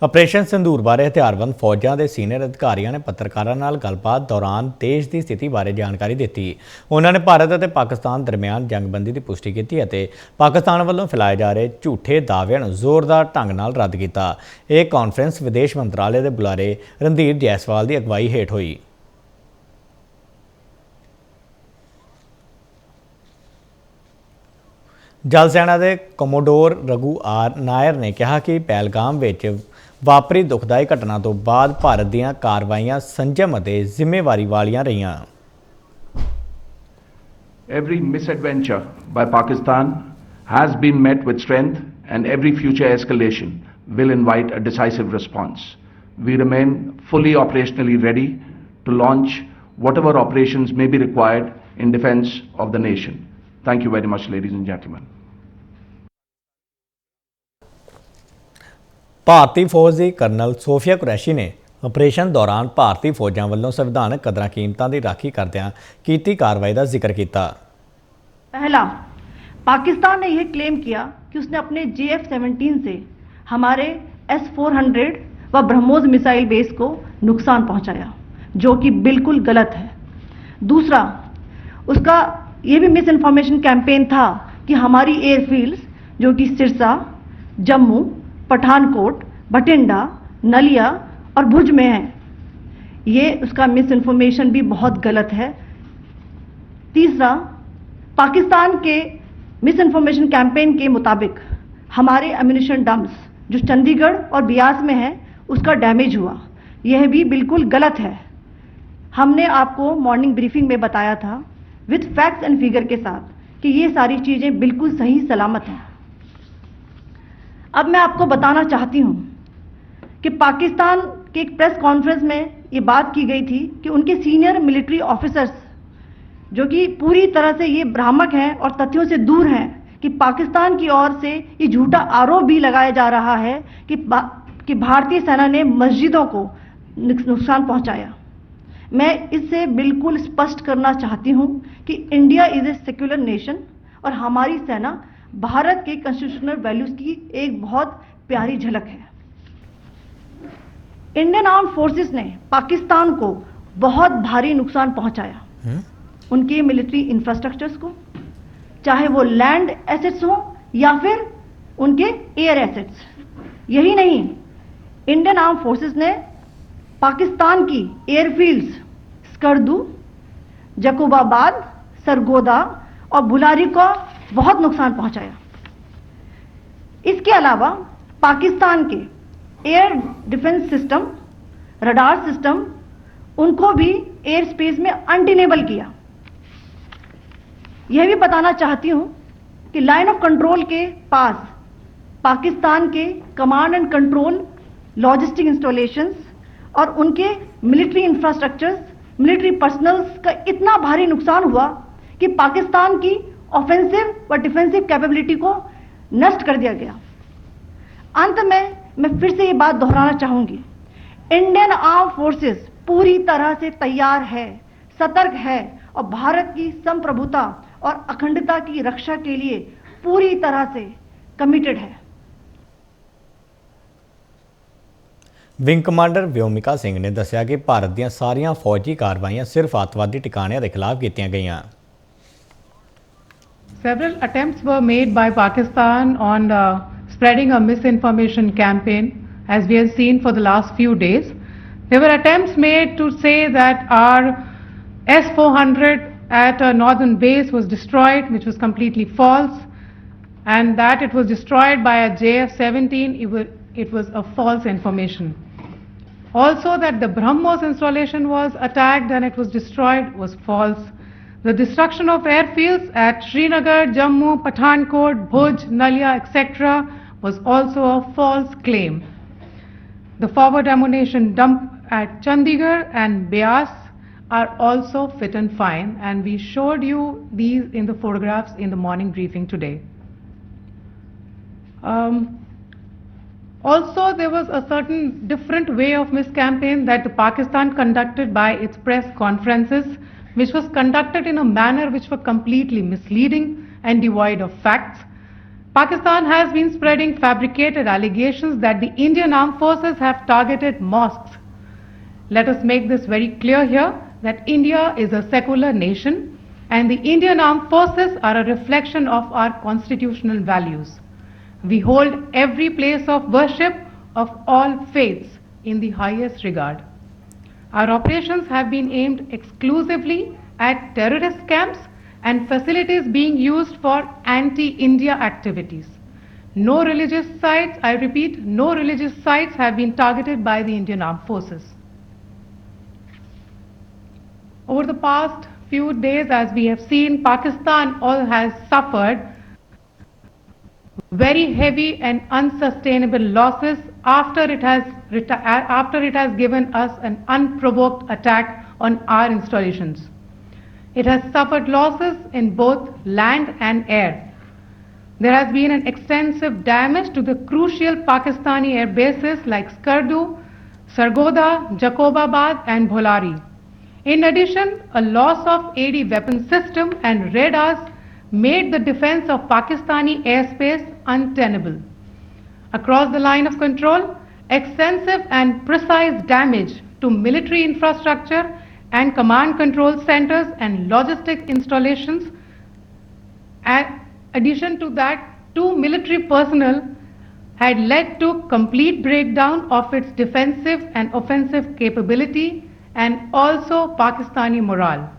Operation ਸੰਧੂਰ ਬਾਰੇ ਹਥਿਆਰਬੰਦ ਫੌਜਾਂ ਦੇ ਸੀਨੀਅਰ ਅਧਿਕਾਰੀਆਂ ਨੇ ਪੱਤਰਕਾਰਾਂ ਨਾਲ ਗੱਲਬਾਤ ਦੌਰਾਨ ਦੇਸ਼ ਦੀ ਸਥਿਤੀ ਬਾਰੇ ਜਾਣਕਾਰੀ ਦਿੱਤੀ। ਉਹਨਾਂ ਨੇ ਭਾਰਤ ਅਤੇ ਪਾਕਿਸਤਾਨ ਦਰਮਿਆਨ ਜੰਗਬੰਦੀ ਦੀ ਪੁਸ਼ਟੀ ਕੀਤੀ ਅਤੇ ਪਾਕਿਸਤਾਨ ਵੱਲੋਂ ਫੈਲਾਏ ਜਾ ਰਹੇ ਝੂਠੇ ਦਾਅਵਿਆਂ ਨੂੰ ਜ਼ੋਰਦਾਰ ਢੰਗ ਨਾਲ ਰੱਦ ਕੀਤਾ। ਇਹ ਕਾਨਫਰੰਸ ਵਿਦੇਸ਼ ਮੰਤਰਾਲੇ ਦੇ ਬੁਲਾਰੇ ਰਣਧੀਰ ਜੈਸਵਾਲ ਦੀ ਅਗਵਾਈ ਹੇਠ ਹੋਈ। जल सेना के कमोडोर रघु आर नायर ने कहा कि पहलगाम विच वापरी दुखदाई घटना तो बाद भारत दीयां कार्रवाइयां संजम अते जिम्मेवारी वालियां रहियां। Every misadventure by Pakistan has been met with strength and every future escalation will invite a decisive response. We remain fully operationally ready to launch whatever operations may be required in defense of the nation. Thank you very much, ladies and gentlemen. भारतीय फौज की colonel Sophia Qureshi ने operation दौरान भारतीय फौजां ਵੱਲੋਂ संविधानक कदरां कीमतां की राखी करदिआं कीती कार्रवाई का जिक्र किया। पहला, पाकिस्तान ने यह क्लेम किया कि उसने अपने JF-17 से हमारे S-400 व ब्रह्मोस मिसाइल बेस को नुकसान पहुंचाया, जो कि बिल्कुल गलत है। दूसरा, उसका ये भी मिस इन्फॉर्मेशन कैंपेन था कि हमारी एयरफील्ड्स जो कि सिरसा, जम्मू, पठानकोट, बठिंडा, नलिया और भुज में है, ये उसका मिस इन्फॉर्मेशन भी बहुत गलत है। तीसरा, पाकिस्तान के मिस इन्फॉर्मेशन कैंपेन के मुताबिक हमारे एम्यूनिशन डम्प्स जो चंडीगढ़ और बियास में है उसका डैमेज हुआ, यह भी बिल्कुल गलत है। हमने आपको मॉर्निंग ब्रीफिंग में बताया था विथ फैक्ट्स एंड फिगर के साथ कि ये सारी चीजें बिल्कुल सही सलामत हैं। अब मैं आपको बताना चाहती हूं कि पाकिस्तान के एक प्रेस कॉन्फ्रेंस में ये बात की गई थी कि उनके सीनियर मिलिट्री ऑफिसर्स जो कि पूरी तरह से ये भ्रामक हैं और तथ्यों से दूर हैं कि पाकिस्तान की ओर से ये झूठा आरोप भी लगाया जा रहा है कि भारतीय सेना ने मस्जिदों को नुकसान पहुंचाया। मैं इससे बिल्कुल स्पष्ट करना चाहती हूं कि India is a secular nation और हमारी सेना भारत के कॉन्स्टिट्यूशनल वैल्यूज की एक बहुत प्यारी झलक है। इंडियन आर्म फोर्सेस ने पाकिस्तान को बहुत भारी नुकसान पहुंचाया, उनके मिलिट्री इंफ्रास्ट्रक्चर्स को, चाहे वो लैंड एसेट्स हो या फिर उनके एयर एसेट्स। यही नहीं, इंडियन आर्म फोर्सेस ने पाकिस्तान की एयरफील्ड्स स्कर्दू, जकोबाबाद, सरगोदा और बुलारी को बहुत नुकसान पहुंचाया। इसके अलावा पाकिस्तान के air defence system, radar system, उनको भी एयर स्पेस में अनडिनेबल किया। यह भी बताना चाहती हूं कि लाइन ऑफ कंट्रोल के पास पाकिस्तान के command and control logistic installations और उनके मिलिट्री इंफ्रास्ट्रक्चर्स, मिलिट्री पर्सनल्स का इतना भारी नुकसान हुआ कि पाकिस्तान की ऑफेंसिव व डिफेंसिव कैपेबिलिटी को नष्ट कर दिया गया। अंत में मैं फिर से ये बात दोहराना चाहूंगी, इंडियन आर्म फोर्सेस पूरी तरह से तैयार है, सतर्क है और भारत की संप्रभुता और अखंडता की रक्षा के लिए पूरी तरह से कमिटेड है। विंग कमांडर व्योमिका सिंह ने दस्सिया कि भारत दीयां सारियां फौजी कार्रवाइयां सिर्फ आतंकवादी ठिकाणिਆਂ के खिलाफ कीतियां गईयां। Several attempts were made by Pakistan on spreading a misinformation campaign, as we have seen for the last few days. There were attempts made to say that our S-400 at a northern base was destroyed, which was completely false, and that it was destroyed by a JF-17, it was a false information. Also that the BrahMos installation was attacked and it was destroyed was false. The destruction of airfields at Srinagar, Jammu, Pathankot, Bhuj, Nalia, etc. was also a false claim. The forward ammunition dump at Chandigarh and Beas are also fit and fine, and we showed you these in the photographs in the morning briefing today. Also, there was a certain different way of miscampaign that Pakistan conducted by its press conferences, which was conducted in a manner which were completely misleading and devoid of facts. Pakistan has been spreading fabricated allegations that the Indian armed forces have targeted mosques. Let us make this very clear here that India is a secular nation and the Indian armed forces are a reflection of our constitutional values. We hold every place of worship of all faiths in the highest regard. Our operations have been aimed exclusively at terrorist camps and facilities being used for anti-India activities. No religious sites, I repeat, no religious sites have been targeted by the Indian armed forces. Over the past few days, as we have seen, Pakistan all has suffered very heavy and unsustainable losses after it has given us an unprovoked attack on our installations. It has suffered losses in both land and air. There has been an extensive damage to the crucial Pakistani air bases like Skardu, Sargodha, Jacobabad and Bholari. In addition, a loss of AD weapon system and radars made the defense of Pakistani airspace untenable. Across the line of control, extensive and precise damage to military infrastructure and command control centers and logistic installations. In addition to that, 2 military personnel had led to complete breakdown of its defensive and offensive capability and also Pakistani morale.